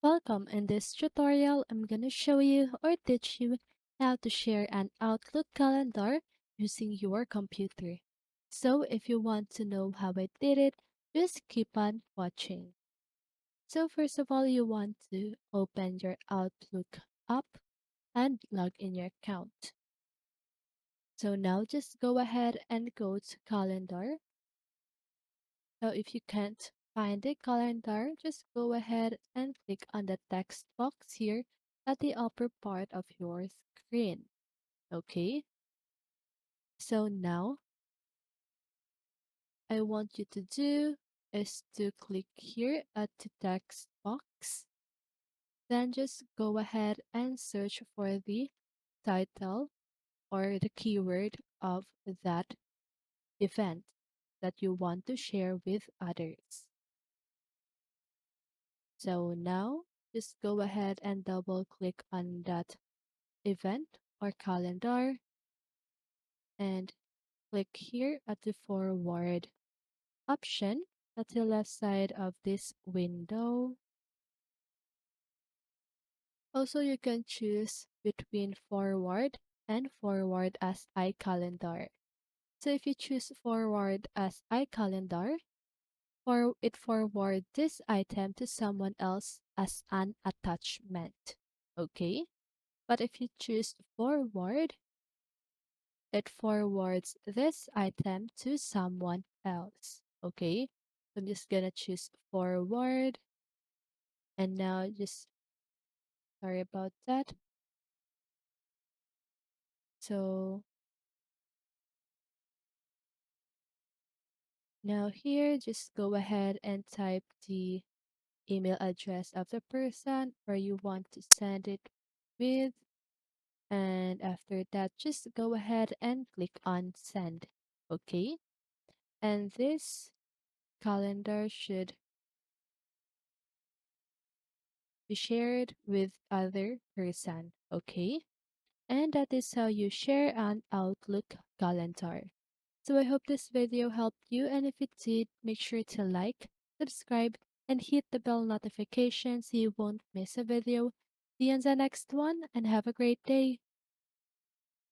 Welcome. In this tutorial, I'm gonna show you or teach you how to share an Outlook calendar using your computer. So if you want to know how I did it, just keep on watching. So first of all, you want to open your Outlook app and log in your account. So now just go ahead and go to calendar. So if you can't find the calendar, just go ahead and click on the text box here at the upper part of your screen. Okay, so now I want you to do is to click here at the text box. Then just go ahead and search for the title or the keyword of that event that you want to share with others. So now just go ahead and double click on that event or calendar and click here at the forward option at the left side of this window. Also, you can choose between forward and forward as iCalendar. So if you choose forward as iCalendar, or it forward this item to someone else as an attachment. Okay? But if you choose forward, it forwards this item to someone else. Okay? So I'm just gonna choose forward. And now just sorry about that. So now here, just go ahead and type the email address of the person where you want to send it with. And after that, just go ahead and click on send. Okay? And this calendar should be shared with other person. Okay? And that is how you share an Outlook calendar. So I hope this video helped you, and if it did, make sure to like, subscribe, and hit the bell notification so you won't miss a video. See you in the next one, and have a great day.